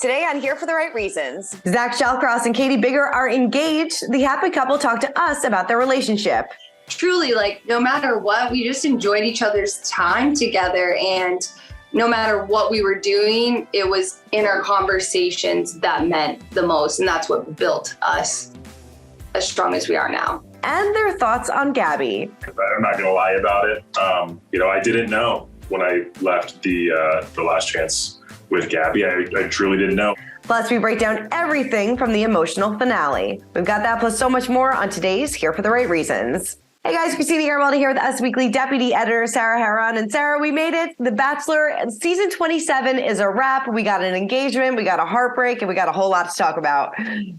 Today on Here for the Right Reasons, Zach Shallcross and Kaity Bigger are engaged. The happy couple talked to us about their relationship. Truly, like, no matter what, we just enjoyed each other's time together. And no matter what we were doing, it was in our conversations that meant the most. And that's what built us as strong as we are now. And their thoughts on Gabi. I'm not going to lie about it. I didn't know when I left the Last Chance with Gabi. I truly didn't know. Plus, we break down everything from the emotional finale. We've got that plus so much more on today's Here for the Right Reasons. Hey guys, Christina Garbaldi here with Us Weekly Deputy Editor Sarah Heron. And Sarah, we made it. The Bachelor season 27 is a wrap. We got an engagement, we got a heartbreak, and we got a whole lot to talk about.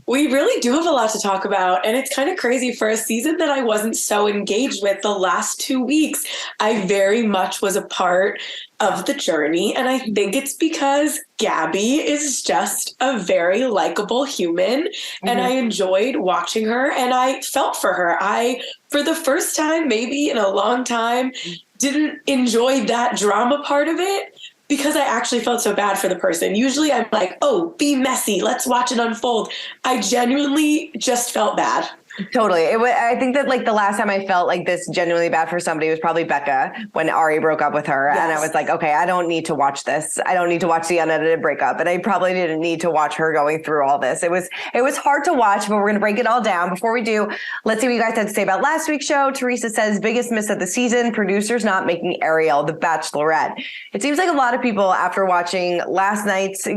We really do have a lot to talk about. And it's kind of crazy for a season that I wasn't so engaged with the last 2 weeks. I very much was a part of the journey. And I think it's because Gabi is just a very likable human. And I enjoyed watching her and I felt for her. I, for the first time, maybe in a long time, didn't enjoy that drama part of it because I actually felt so bad for the person. Usually I'm like, oh, be messy. Let's watch it unfold. I genuinely just felt bad. Totally. I think that like the last time I felt like this genuinely bad for somebody was probably Becca when Ari broke up with her. Yes. And I was like, okay, I don't need to watch this. I don't need to watch the unedited breakup. And I probably didn't need to watch her going through all this. It was hard to watch, but we're going to break it all down. Before we do, let's see what you guys had to say about last week's show. Teresa says, biggest miss of the season, producers not making Ariel the Bachelorette. It seems like a lot of people after watching last night's, you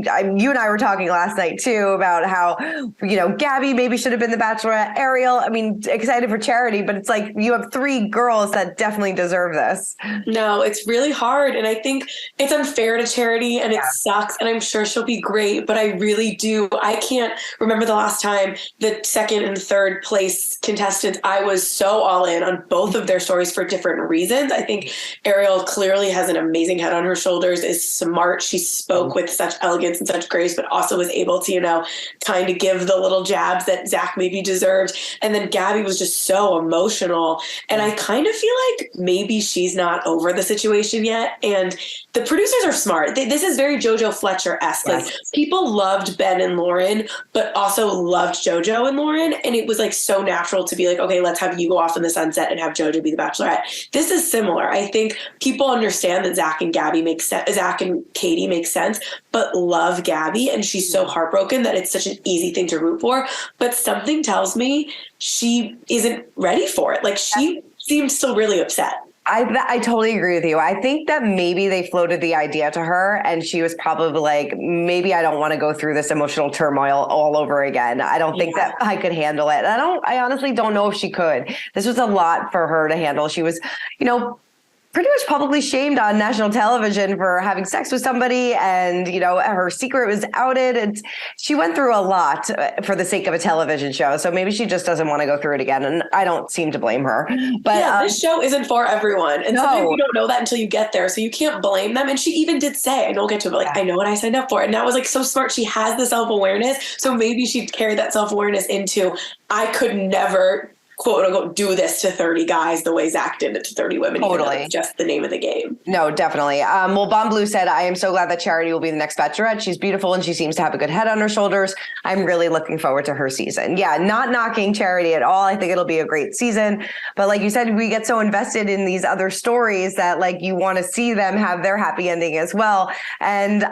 and I were talking last night too about how, Gabi maybe should have been the Bachelorette, Ariel. I mean, excited for Charity, but it's like you have three girls that definitely deserve this. No, it's really hard. And I think it's unfair to Charity and it sucks. And I'm sure she'll be great, but I really do. I can't remember the last time the second and third place contestants, I was so all in on both of their stories for different reasons. I think Ariel clearly has an amazing head on her shoulders, is smart. She spoke with such elegance and such grace, but also was able to, kind of give the little jabs that Zach maybe deserved. And then Gabi was just so emotional. And I kind of feel like maybe she's not over the situation yet. And the producers are smart. This is very JoJo Fletcher-esque. Yes. Like, people loved Ben and Lauren, but also loved JoJo and Lauren. And it was like so natural to be like, okay, let's have you go off in the sunset and have JoJo be the Bachelorette. This is similar. I think people understand that Zach and Gabi make sense. Zach and Kaity make sense, but love Gabi. And she's so heartbroken that it's such an easy thing to root for. But something tells me she isn't ready for it. Like, she seems still really upset. I totally agree with you. I think that maybe they floated the idea to her and she was probably like, maybe I don't want to go through this emotional turmoil all over again. I don't think that I could handle it. I honestly don't know if she could. This was a lot for her to handle. She was, pretty much publicly shamed on national television for having sex with somebody, and her secret was outed, and she went through a lot for the sake of a television show. So maybe she just doesn't want to go through it again, and I don't seem to blame her. But this show isn't for everyone, and sometimes you don't know that until you get there, so you can't blame them. And she even did say, I don't get to it, but I know what I signed up for, and that was like so smart. She has the self-awareness, so maybe she'd carry that self-awareness into, I could never quote unquote do this to 30 guys the way Zach did it to 30 women. Totally. It's just the name of the game. No, definitely. Well, Bon Blue said, I am so glad that Charity will be the next Bachelorette. She's beautiful and she seems to have a good head on her shoulders. I'm really looking forward to her season. Yeah, not knocking Charity at all. I think it'll be a great season. But like you said, we get so invested in these other stories that like you want to see them have their happy ending as well. And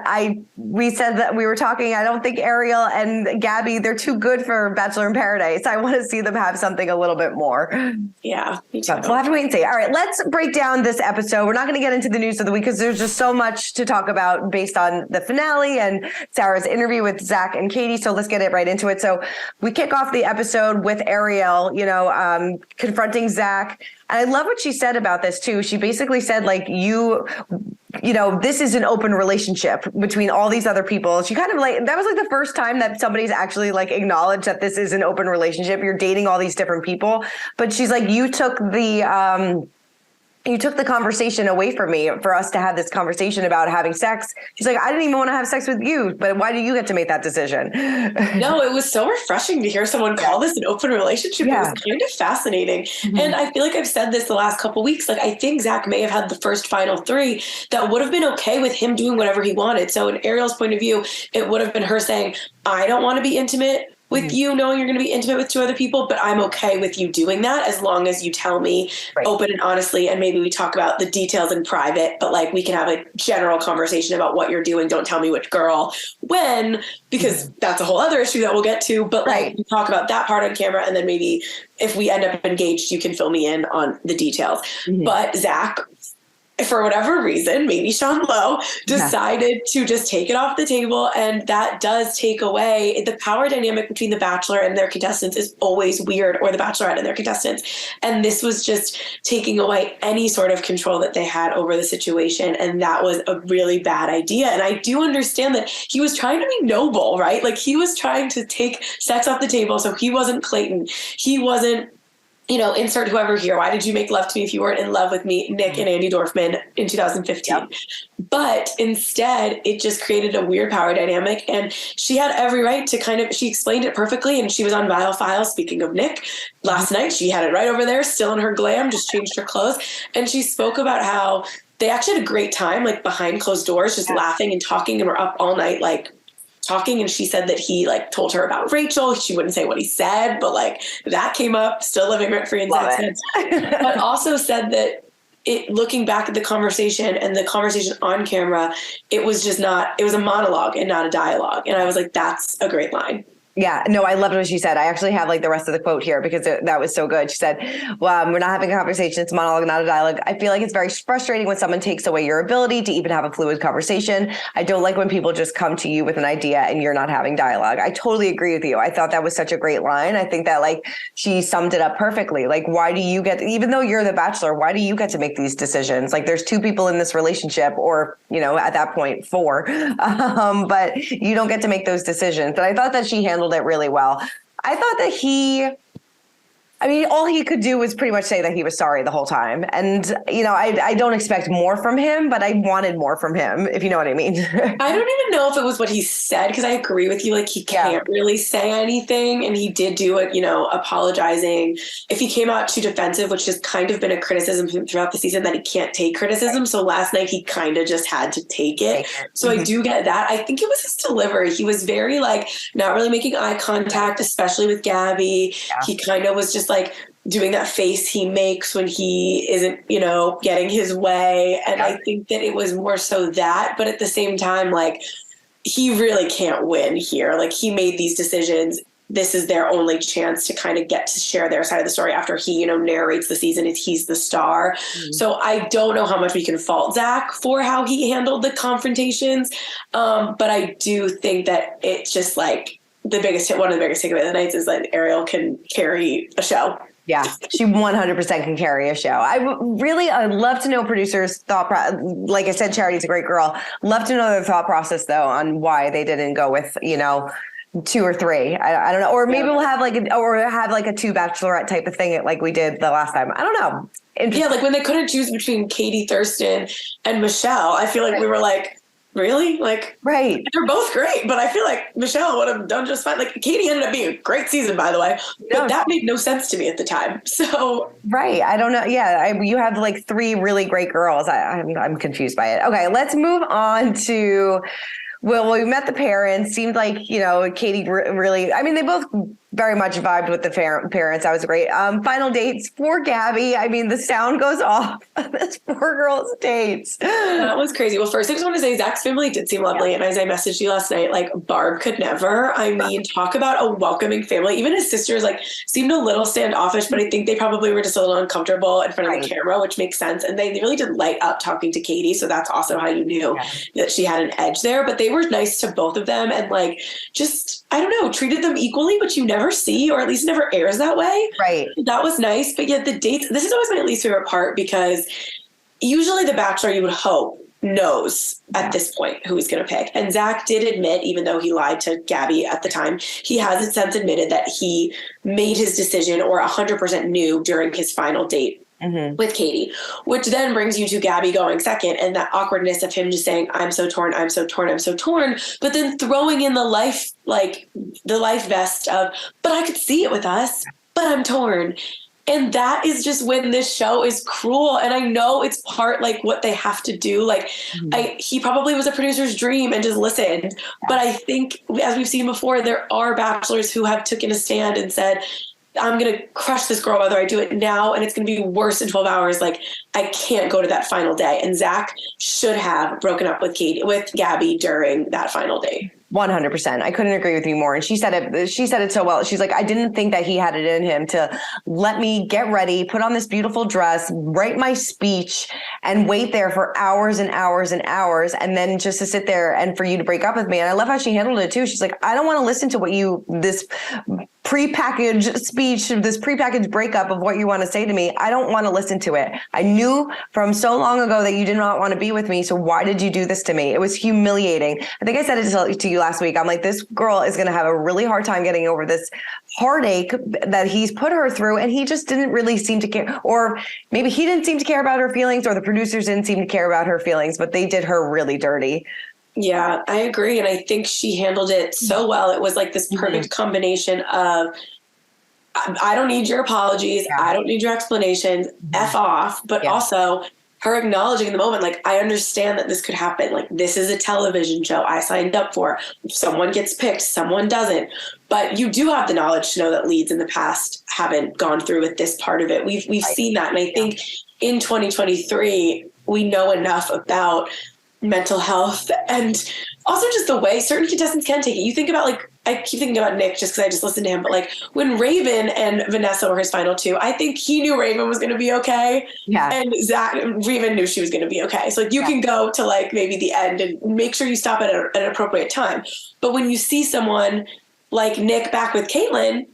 we said that we were talking, I don't think Ariel and Gabi, they're too good for Bachelor in Paradise. I want to see them have something a little bit more. Yeah, me too. We'll have to wait and see. All right, let's break down this episode. We're not going to get into the news of the week because there's just so much to talk about based on the finale and Sarah's interview with Zach and Kaity. So let's get it right into it. So we kick off the episode with Ariel, confronting Zach. And I love what she said about this too. She basically said, like, this is an open relationship between all these other people. She kind of that was like the first time that somebody's actually like acknowledged that this is an open relationship. You're dating all these different people. But she's like, you took the you took the conversation away from me for us to have this conversation about having sex. She's like, I didn't even want to have sex with you, but why do you get to make that decision? No, it was so refreshing to hear someone call this an open relationship. Yeah. It was kind of fascinating. And I feel like I've said this the last couple weeks. Like, I think Zach may have had the first final 3 that would have been okay with him doing whatever he wanted. So in Ariel's point of view, it would have been her saying, I don't want to be intimate with you knowing you're going to be intimate with 2 other people, but I'm okay with you doing that as long as you tell me open and honestly, and maybe we talk about the details in private, but like we can have a general conversation about what you're doing. Don't tell me which girl, when, because that's a whole other issue that we'll get to, but like we talk about that part on camera, and then maybe if we end up engaged, you can fill me in on the details. But Zach, for whatever reason, maybe Sean Lowe decided to just take it off the table. And that does take away the power dynamic between the Bachelor and their contestants is always weird, or the Bachelorette and their contestants. And this was just taking away any sort of control that they had over the situation. And that was a really bad idea. And I do understand that he was trying to be noble, right? Like he was trying to take sex off the table. So he wasn't Clayton. He wasn't, insert whoever here. Why did you make love to me if you weren't in love with me, Nick and Andy Dorfman in 2015? Yep. But instead, it just created a weird power dynamic. And she had every right to she explained it perfectly. And she was on Vile File, speaking of Nick, last night. She had it right over there, still in her glam, just changed her clothes. And she spoke about how they actually had a great time, like behind closed doors, just laughing and talking, and were up all night, like talking. And she said that he told her about Rachel. She wouldn't say what he said, but that came up, still living rent free in Zach's head. But also said that looking back at the conversation and the conversation on camera, it was a monologue and not a dialogue. And I was like, that's a great line. Yeah, no, I loved what she said. I actually have the rest of the quote here because that was so good. She said, well, we're not having a conversation. It's a monologue, not a dialogue. I feel like it's very frustrating when someone takes away your ability to even have a fluid conversation. I don't like when people just come to you with an idea and you're not having dialogue. I totally agree with you. I thought that was such a great line. I think that she summed it up perfectly. Why do you even though you're the Bachelor, why do you get to make these decisions? There's 2 people in this relationship, or, at that point 4, but you don't get to make those decisions. And I thought that she handled it really well. I thought that all he could do was pretty much say that he was sorry the whole time. And, I don't expect more from him, but I wanted more from him, if you know what I mean. I don't even know if it was what he said, because I agree with you. He can't really say anything. And he did do it, apologizing. If he came out too defensive, which has kind of been a criticism throughout the season, that he can't take criticism. So last night he kind of just had to take it. So I do get that. I think it was his delivery. He was very not really making eye contact, especially with Gabi. Yeah. He kind of was just doing that face he makes when he isn't, getting his way. And I think that it was more so that, but at the same time, he really can't win here. He made these decisions. This is their only chance to kind of get to share their side of the story after he, narrates the season. He's the star. Mm-hmm. So I don't know how much we can fault Zach for how he handled the confrontations. But I do think that it's just one of the biggest takeaways of the nights is that Ariel can carry a show. Yeah, she 100% can carry a show. I'd love to know producers' thought process. Like I said, Charity's a great girl. Love to know their thought process, though, on why they didn't go with, 2 or 3. I don't know. Or maybe we'll have a 2 Bachelorette type of thing like we did the last time. I don't know. Yeah, when they couldn't choose between Kaity, Thurston, and Michelle, I feel like we were really? Right. They're both great, but I feel like Michelle would have done just fine. Kaity ended up being a great season, by the way, but that made no sense to me at the time. So. Right. I don't know. Yeah. You have 3 really great girls. I'm confused by it. Okay. Let's move on to, well, we met the parents. Seemed like, Kaity really, they both very much vibed with the parents. That was great. Final dates for Gabi. The sound goes off on this poor girl's dates. That was crazy. Well, first I just want to say Zach's family did seem lovely. Yeah. And as I messaged you last night, Barb could never. Talk about a welcoming family. Even his sisters seemed a little standoffish, but I think they probably were just a little uncomfortable in front of the camera, which makes sense. And they really did light up talking to Kaity. So that's also how you knew that she had an edge there. But they were nice to both of them and I don't know, treated them equally, which you never see, or at least never airs that way. Right. That was nice. But yet the dates, this has always been my least favorite part, because usually the Bachelor, you would hope, knows at this point who he's going to pick. And Zach did admit, even though he lied to Gabi at the time, he hasn't since admitted that he made his decision or 100% knew during his final date with Kaity, which then brings you to Gabi going second, and that awkwardness of him just saying, I'm so torn, I'm so torn, I'm so torn, but then throwing in the life vest of, but I could see it with us, but I'm torn. And that is just when this show is cruel. And I know it's part like what they have to do. Like he probably was a producer's dream and just listened. But I think, as we've seen before, there are bachelors who have taken a stand and said, I'm going to crush this girl whether I do it now, and it's going to be worse in 12 hours. Like, I can't go to that final day. And Zach should have broken up with Gabi during that final day. 100%. I couldn't agree with you more. And she said it so well. She's like, I didn't think that he had it in him to let me get ready, put on this beautiful dress, write my speech, and wait there for hours and hours and hours. And then just to sit there and for you to break up with me. And I love how she handled it too. She's like, I don't want to listen to this prepackaged speech, this prepackaged breakup of what you want to say to me. I don't want to listen to it. I knew from so long ago that you did not want to be with me. So why did you do this to me? It was humiliating. I think I said it to you last week. I'm like, this girl is going to have a really hard time getting over this heartache that he's put her through. And he just didn't really seem to care, or maybe he didn't seem to care about her feelings, or the producers didn't seem to care about her feelings, but they did her really dirty. Yeah, I agree. And I think she handled it so well. It was like this perfect combination of, I don't need your apologies. Yeah. I don't need your explanations. F off. But also her acknowledging in the moment, like, I understand that this could happen. Like, this is a television show I signed up for. Someone gets picked, someone doesn't. But you do have the knowledge to know that leads in the past haven't gone through with this part of it. We've seen that. And I think in 2023, we know enough about mental health and also just the way certain contestants can take it. You think about, like, I keep thinking about Nick just because I just listened to him, but like when Raven and Vanessa were his final two, I think he knew Raven was going to be okay. Yeah. And Raven knew she was going to be okay. So like you can go to like maybe the end and make sure you stop at an appropriate time. But when you see someone like Nick back with Caitlyn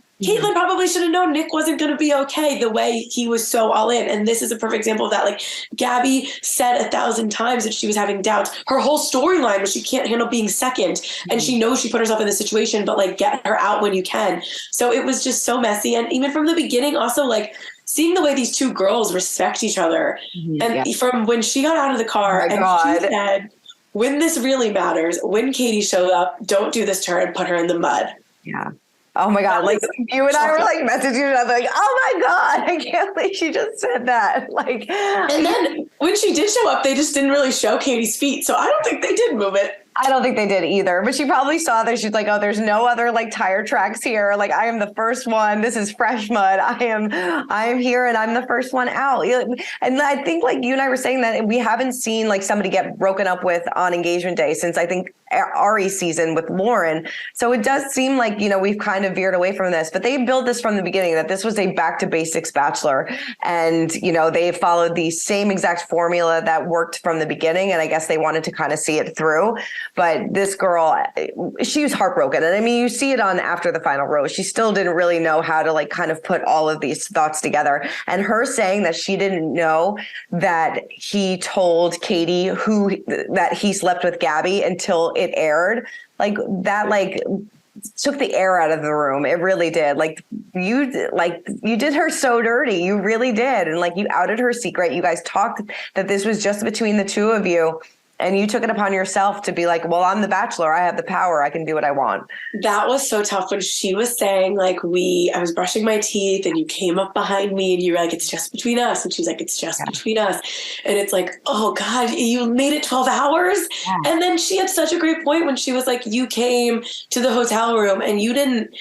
probably should have known Nick wasn't going to be okay the way he was so all in. And this is a perfect example of that. Like Gabi said 1,000 times that she was having doubts. Her whole storyline was she can't handle being second. And she knows she put herself in this situation, but like get her out when you can. So it was just so messy. And even from the beginning, also like seeing the way these two girls respect each other. And from when she got out of the car and she said, when this really matters, when Kaity showed up, don't do this to her and put her in the mud. Yeah. Oh my God. Like you and I were like messaging each other like, oh my God, I can't believe she just said that. Like, and then when she did show up, they just didn't really show Katie's feet. So I don't think they did move it. I don't think they did either, but she probably saw that. She's like, oh, there's no other like tire tracks here. Like I am the first one. This is fresh mud. I am here and I'm the first one out. And I think like you and I were saying that we haven't seen like somebody get broken up with on engagement day since I think Ari's season with Lauren. So it does seem like, you know, we've kind of veered away from this, but they built this from the beginning that this was a back to basics Bachelor. And, you know, they followed the same exact formula that worked from the beginning. And I guess they wanted to kind of see it through. But this girl, she was heartbroken. And I mean, you see it on after the final rose. She still didn't really know how to like kind of put all of these thoughts together. And her saying that she didn't know that he told Kaity that he slept with Gabi until it aired, like that, like took the air out of the room. It really did. Like you did her so dirty. You really did. And like you outed her secret. You guys talked that this was just between the two of you. And you took it upon yourself to be like, well, I'm the Bachelor. I have the power. I can do what I want. That was so tough when she was saying like, I was brushing my teeth and you came up behind me and you were like, it's just between us. And she's like, it's just between us. And it's like, oh God, you made it 12 hours. Yeah. And then she had such a great point when she was like, you came to the hotel room and you didn't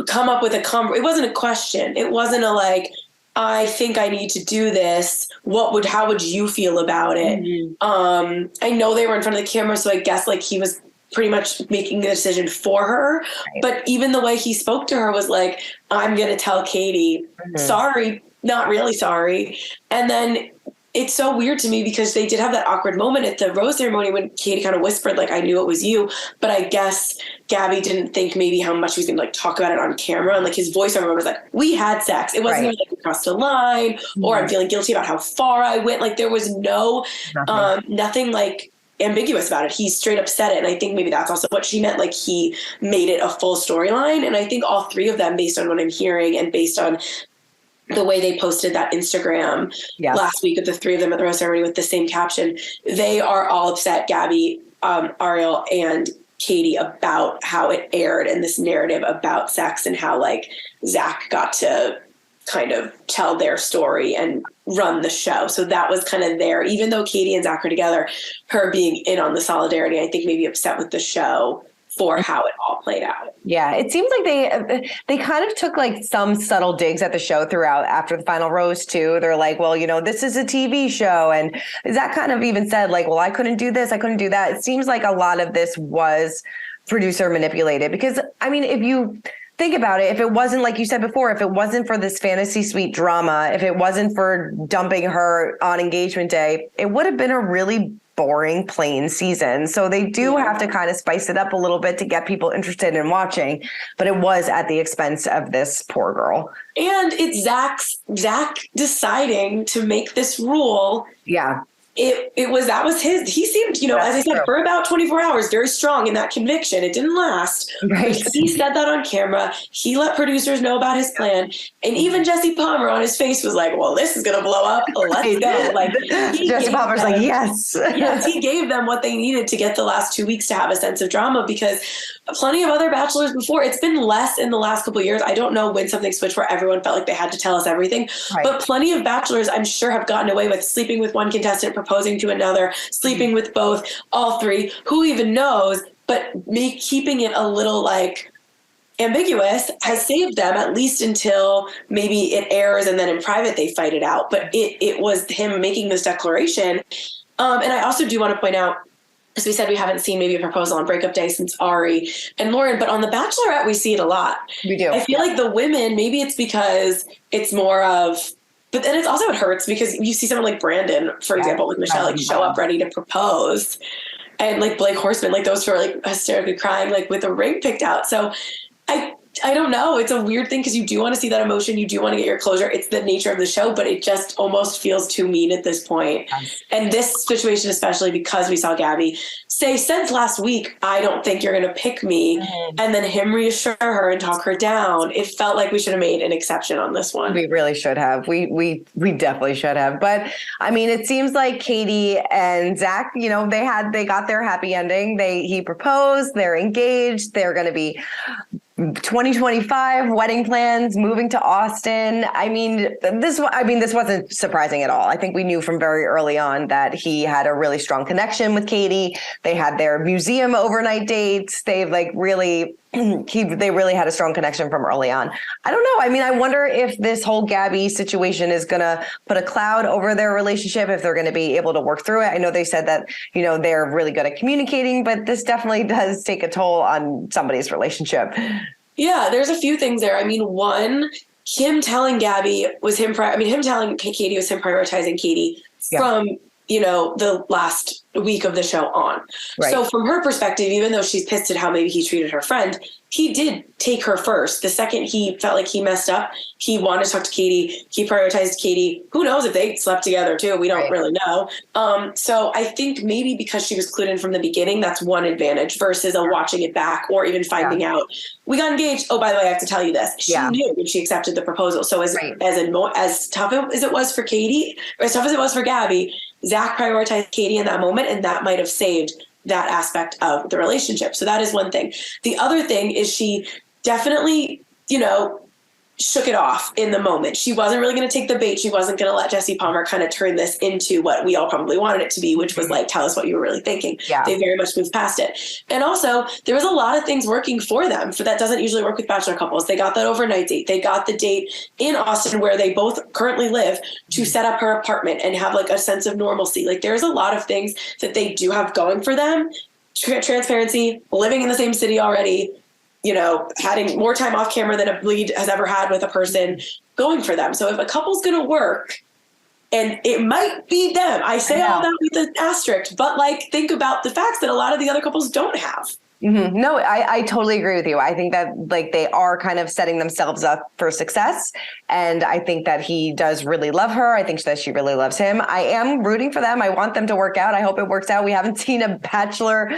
come up with it wasn't a question. It wasn't a like, I think I need to do this. How would you feel about it? Mm-hmm. I know they were in front of the camera, so I guess like he was pretty much making the decision for her. Right. But even the way he spoke to her was like, I'm going to tell Kaity, sorry, not really sorry. And then it's so weird to me because they did have that awkward moment at the rose ceremony when Kaity kind of whispered, like, I knew it was you. But I guess Gabi didn't think maybe how much he was going to like talk about it on camera. And like his voiceover was like, we had sex. It wasn't like we crossed a line or I'm feeling guilty about how far I went. Like there was nothing like ambiguous about it. He straight up said it. And I think maybe that's also what she meant. Like he made it a full storyline. And I think all three of them, based on what I'm hearing and based on the way they posted that Instagram last week of the three of them at the rose ceremony with the same caption, they are all upset, Gabi, Ariel, and Kaity, about how it aired and this narrative about sex and how like Zach got to kind of tell their story and run the show. So that was kind of there, even though Kaity and Zach are together, her being in on the solidarity, I think maybe upset with the show for how it all played out. Yeah, it seems like they kind of took like some subtle digs at the show throughout after the final rose too. They're like, well, you know, this is a TV show. And Zach kind of even said like, well, I couldn't do this, I couldn't do that. It seems like a lot of this was producer manipulated because, I mean, if you think about it, if it wasn't, like you said before, if it wasn't for this fantasy suite drama, if it wasn't for dumping her on engagement day, it would have been a really boring, plain season. So they do have to kind of spice it up a little bit to get people interested in watching, but it was at the expense of this poor girl. And it's Zach deciding to make this rule. Yeah. That was his, he seemed, you know, as I said, for about 24 hours, very strong in that conviction. It didn't last. Right. He said that on camera. He let producers know about his plan. And even Jesse Palmer on his face was like, well, this is going to blow up. Let's go. Like Jesse Palmer's like, yes. Yes, he gave them what they needed to get the last 2 weeks to have a sense of drama, because plenty of other bachelors before, it's been less in the last couple of years. I don't know when something switched where everyone felt like they had to tell us everything, but plenty of bachelors, I'm sure, have gotten away with sleeping with one contestant, proposing to another, sleeping with both, all three, who even knows, but me keeping it a little like ambiguous has saved them, at least until maybe it airs and then in private they fight it out. But it was him making this declaration. And I also do want to point out, as we said, we haven't seen maybe a proposal on breakup day since Ari and Lauren, but on The Bachelorette, we see it a lot. We do. I feel like the women, maybe it's because it's more of, but then it's also, it hurts because you see someone like Brandon, for example, with Michelle, like show up ready to propose, and like Blake Horseman, like those two are like hysterically crying, like with a ring picked out. So I don't know. It's a weird thing because you do want to see that emotion. You do want to get your closure. It's the nature of the show, but it just almost feels too mean at this point. And this situation, especially because we saw Gabi say since last week, I don't think you're going to pick me. And then him reassure her and talk her down. It felt like we should have made an exception on this one. We really should have. We definitely should have. But I mean, it seems like Kaity and Zach, you know, they got their happy ending. He proposed, they're engaged, they're going to be 2025 wedding plans, moving to Austin. This wasn't surprising at all. I think we knew from very early on that he had a really strong connection with Kaity. They had their museum overnight dates. They really had a strong connection from early on. I don't know. I mean, I wonder if this whole Gabi situation is going to put a cloud over their relationship, if they're going to be able to work through it. I know they said that, you know, they're really good at communicating, but this definitely does take a toll on somebody's relationship. Yeah, there's a few things there. I mean, one, him telling Gabi was him telling Kaity was him prioritizing Kaity from, you know, the last week of the show on. Right. So from her perspective, even though she's pissed at how maybe he treated her friend, he did take her first. The second he felt like he messed up, he wanted to talk to Kaity. He prioritized Kaity. Who knows if they slept together too? We don't really know. So I think maybe because she was clued in from the beginning, that's one advantage versus a watching it back or even finding out we got engaged. Oh, by the way, I have to tell you this. She knew when she accepted the proposal. So as tough as it was for Kaity, or as tough as it was for Gabi, Zach prioritized Kaity in that moment, and that might have saved that aspect of the relationship. So that is one thing. The other thing is she definitely, you know, shook it off in the moment. She wasn't really going to take the bait. She wasn't going to let Jesse Palmer kind of turn this into what we all probably wanted it to be, which was like, tell us what you were really thinking. Yeah. They very much moved past it. And also there was a lot of things working for them. For that doesn't usually work with Bachelor couples. They got that overnight date. They got the date in Austin where they both currently live to set up her apartment and have like a sense of normalcy. Like there's a lot of things that they do have going for them. Transparency, living in the same city already, you know, having more time off camera than a bleed has ever had with a person going for them. So if a couple's going to work, and it might be them, I say all that with an asterisk, but like think about the facts that a lot of the other couples don't have. Mm-hmm. No, I totally agree with you. I think that like they are kind of setting themselves up for success. And I think that he does really love her. I think that she really loves him. I am rooting for them. I want them to work out. I hope it works out. We haven't seen a Bachelor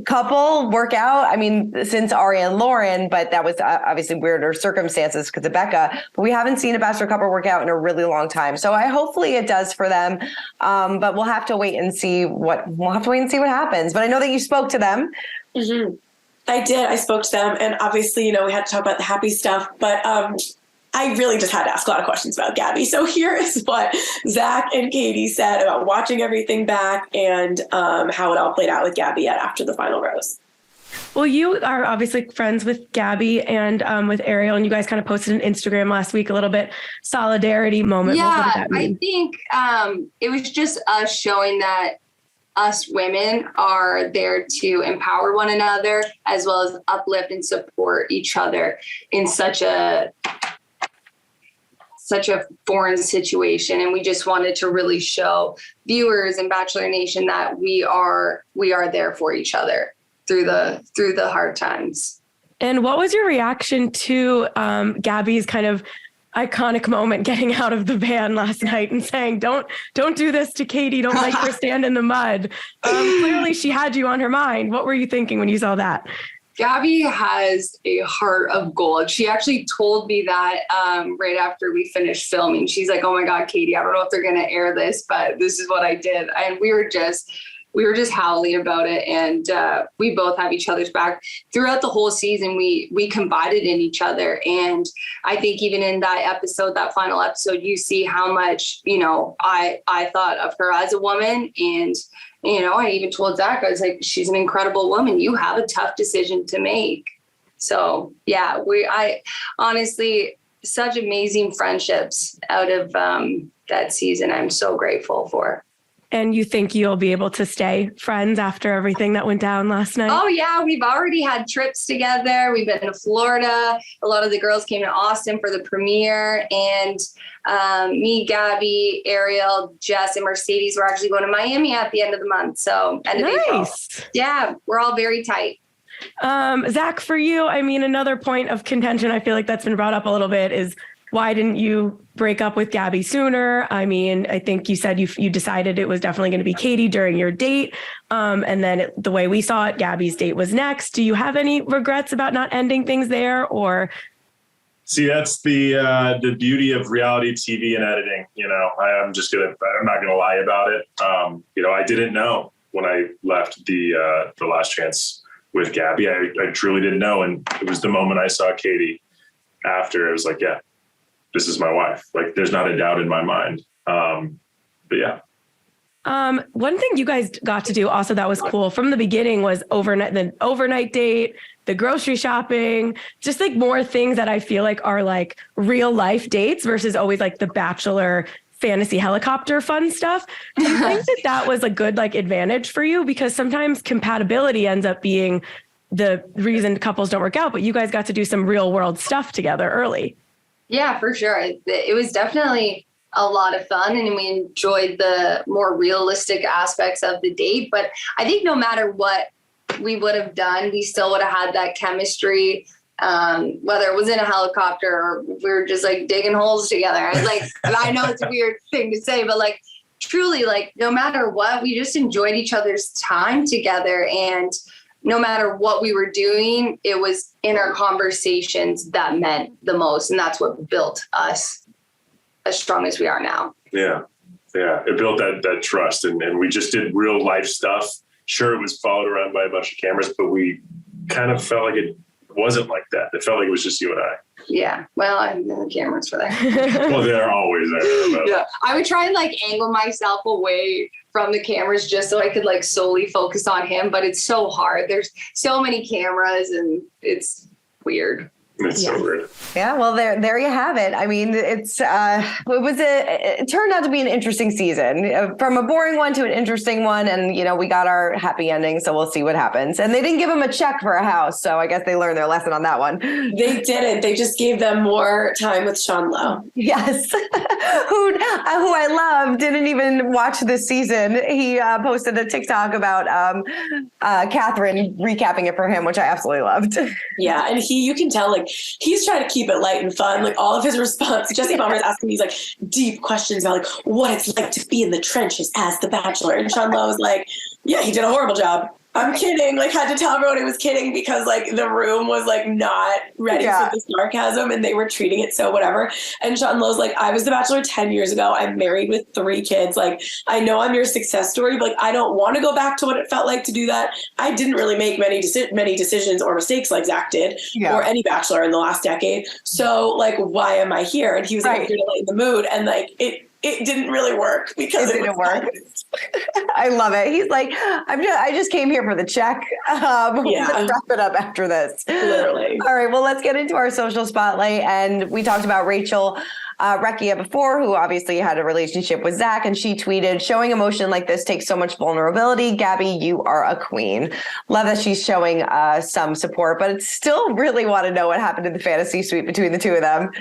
couple work out. I mean, since Ari and Lauren, but that was obviously weirder circumstances because of Becca. But we haven't seen a Bachelor couple work out in a really long time. So hopefully it does for them. But we'll have to wait and see what happens. But I know that you spoke to them. Mm-hmm. I did. I spoke to them, and obviously, we had to talk about the happy stuff, but I really just had to ask a lot of questions about Gabi. So here is what Zach and Kaity said about watching everything back and how it all played out with Gabi after the final rose. Well, you are obviously friends with Gabi and with Ariel, and you guys kind of posted an Instagram last week, a little bit solidarity moment. Yeah, what did that mean? I think it was just us showing that us women are there to empower one another as well as uplift and support each other in such a foreign situation. And we just wanted to really show viewers and Bachelor Nation that we are there for each other through the hard times. And what was your reaction to Gabi's kind of iconic moment getting out of the van last night and saying, don't do this to Kaity. Don't make her stand in the mud. Clearly she had you on her mind. What were you thinking when you saw that? Gabi has a heart of gold. She actually told me that right after we finished filming. She's like, oh my God, Kaity, I don't know if they're going to air this, but this is what I did. And we were just howling about it. And we both have each other's back throughout the whole season. We confided in each other. And I think even in that final episode, you see how much, I thought of her as a woman. And, I even told Zach, I was like, she's an incredible woman. You have a tough decision to make. So yeah, I honestly, such amazing friendships out of that season. I'm so grateful for. And you think you'll be able to stay friends after everything that went down last night? Oh, yeah. We've already had trips together. We've been to Florida. A lot of the girls came to Austin for the premiere. And me, Gabi, Ariel, Jess, and Mercedes were actually going to Miami at the end of the month. So end of April. Yeah, we're all very tight. Zach, for you, I mean, another point of contention, I feel like that's been brought up a little bit, is why didn't you break up with Gabi sooner? I mean, I think you said you decided it was definitely going to be Kaity during your date. And then the way we saw it, Gabi's date was next. Do you have any regrets about not ending things there, or? See, that's the beauty of reality TV and editing. I'm not going to lie about it. I didn't know when I left the last chance with Gabi. I truly didn't know. And it was the moment I saw Kaity after, it was like, yeah, this is my wife. Like, there's not a doubt in my mind. But yeah. One thing you guys got to do also that was cool from the beginning was the overnight date, the grocery shopping, just like more things that I feel like are like real life dates versus always like the Bachelor fantasy helicopter fun stuff. Do you think that was a good like advantage for you? Because sometimes compatibility ends up being the reason couples don't work out, but you guys got to do some real world stuff together early. Yeah, for sure. It was definitely a lot of fun, and we enjoyed the more realistic aspects of the date. But I think no matter what we would have done, we still would have had that chemistry, whether it was in a helicopter or we were just like digging holes together. I know it's a weird thing to say, but like truly, like no matter what, we just enjoyed each other's time together. And no matter what we were doing, it was in our conversations that meant the most. And that's what built us as strong as we are now. Yeah. Yeah. It built that trust. And we just did real life stuff. Sure, it was followed around by a bunch of cameras, but we kind of felt like it wasn't like that. It felt like it was just you and I. Yeah. Well, the cameras were there. Well, they're always there. Yeah. I would try and like angle myself away from the cameras just so I could like solely focus on him. But it's so hard. There's so many cameras and it's weird. It's so weird. Yeah, well, there you have it. I mean, it turned out to be an interesting season, from a boring one to an interesting one, and we got our happy ending, so we'll see what happens. And they didn't give him a check for a house, so I guess they learned their lesson on that one. They didn't. They just gave them more time with Sean Lowe. Yes, who I love, didn't even watch this season. He posted a TikTok about Catherine recapping it for him, which I absolutely loved. Yeah, and you can tell, like, he's trying to keep it light and fun. Like, all of his response, Jesse Palmer's asking these, like, deep questions about, like, what it's like to be in the trenches as the Bachelor. And Sean Lowe was like, yeah, he did a horrible job. I'm kidding. Like, had to tell everyone he was kidding because, like, the room was, like, not ready for the sarcasm and they were treating it so whatever. And Sean Lowe's like, I was the Bachelor 10 years ago. I'm married with 3 kids. Like, I know I'm your success story, but, like, I don't want to go back to what it felt like to do that. I didn't really make many decisions or mistakes like Zach did or any Bachelor in the last decade. So, like, why am I here? And he was like, I'm here to lighten the mood. And, like, it didn't really work because it didn't work. I love it. He's like, I just came here for the check. Let's wrap it up after this. Literally. All right. Well, let's get into our social spotlight. And we talked about Rachel Recchia before, who obviously had a relationship with Zach, and she tweeted, showing emotion like this takes so much vulnerability. Gabi, you are a queen. Love that she's showing some support, but it's still really want to know what happened in the fantasy suite between the two of them.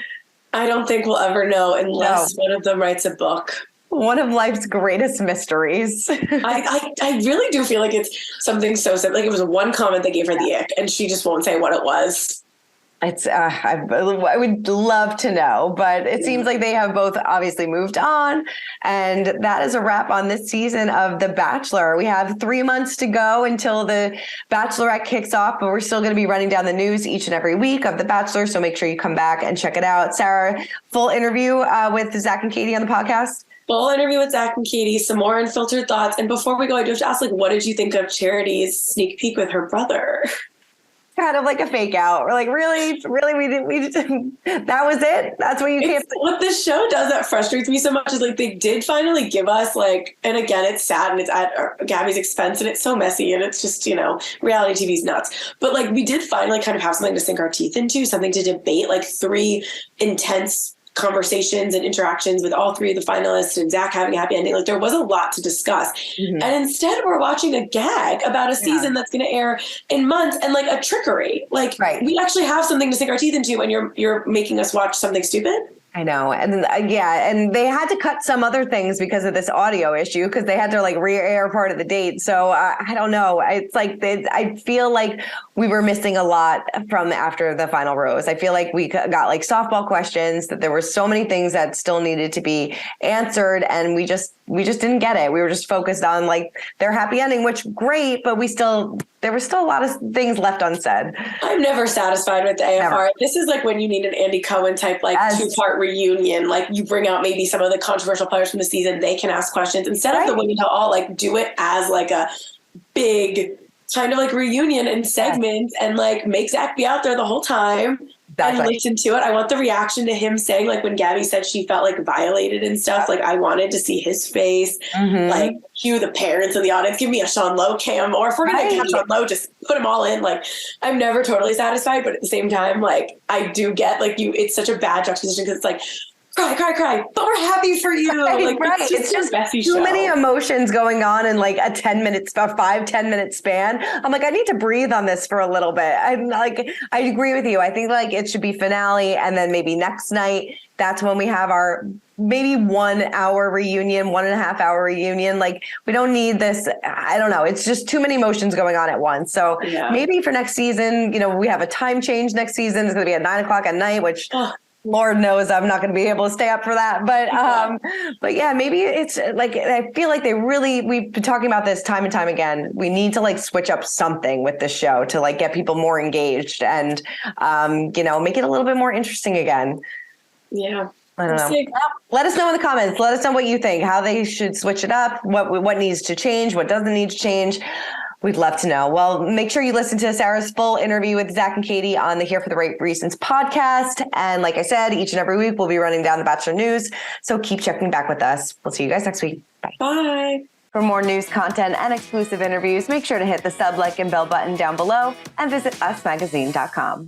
I don't think we'll ever know unless one of them writes a book. One of life's greatest mysteries. I really do feel like it's something so simple. Like, it was one comment that gave her the ick, and she just won't say what it was. It's I would love to know, but it seems like they have both obviously moved on, and that is a wrap on this season of The Bachelor. We have 3 months to go until the Bachelorette kicks off, but we're still going to be running down the news each and every week of The Bachelor, so make sure you come back and check it out. Sarah, full interview with Zach and Kaity on the podcast. Full interview with Zach and Kaity, some more unfiltered thoughts. And before we go, I do have to ask, like, what did you think of Charity's sneak peek with her brother? Kind of like a fake out. We're like, really, we that was it? That's what you can't. What this show does that frustrates me so much is, like, they did finally give us, like, and again, it's sad and it's at Gabi's expense and it's so messy and it's just, reality TV's nuts. But, like, we did finally kind of have something to sink our teeth into, something to debate, like 3 intense conversations and interactions with all 3 of the finalists and Zach having a happy ending. Like, there was a lot to discuss. Mm-hmm. And instead we're watching a gag about a season that's going to air in months and, like, a trickery. Like, we actually have something to sink our teeth into and you're making us watch something stupid. I know. And and they had to cut some other things because of this audio issue, because they had to, like, re-air part of the date. So I don't know. It's like, I feel like we were missing a lot from after the final rose. I feel like we got, like, softball questions, that there were so many things that still needed to be answered. And we just didn't get it. We were just focused on, like, their happy ending, which great, but there was still a lot of things left unsaid. I'm never satisfied with the AFR. Never. This is like when you need an Andy Cohen type, like, 2-part reunion. Like, you bring out maybe some of the controversial players from the season. They can ask questions instead of the women to all, like, do it as, like, a big kind of, like, reunion and segments and, like, make Zach be out there the whole time. And listen to it. I want the reaction to him saying, like, when Gabi said she felt, like, violated and stuff, like, I wanted to see his face, like, cue the parents in the audience, give me a Sean Lowe cam, or if we're going to have Sean Lowe, just put them all in. Like, I'm never totally satisfied, but at the same time, like, I do get, like, it's such a bad juxtaposition because it's like, cry, but we're happy for you. Like, it's just messy too many emotions going on in, like, a 5-10 minute span. I'm like, I need to breathe on this for a little bit. I'm like, I agree with you. I think, like, it should be finale, and then maybe next night, that's when we have our maybe 1 hour reunion, 1.5 hour reunion. Like, we don't need this. I don't know. It's just too many emotions going on at once. So maybe for next season, we have a time change next season. It's going to be at 9:00 at night, which Lord knows I'm not going to be able to stay up for that. But yeah, maybe it's like, I feel like we've been talking about this time and time again. We need to, like, switch up something with this show to, like, get people more engaged and, make it a little bit more interesting again. Yeah. I don't know. Let us know in the comments. Let us know what you think, how they should switch it up, what needs to change, what doesn't need to change. We'd love to know. Well, make sure you listen to Sarah's full interview with Zach and Kaity on the Here for the Right Reasons podcast. And like I said, each and every week we'll be running down the Bachelor news. So keep checking back with us. We'll see you guys next week. Bye. Bye. For more news content and exclusive interviews, make sure to hit the sub, like, and bell button down below and visit usmagazine.com.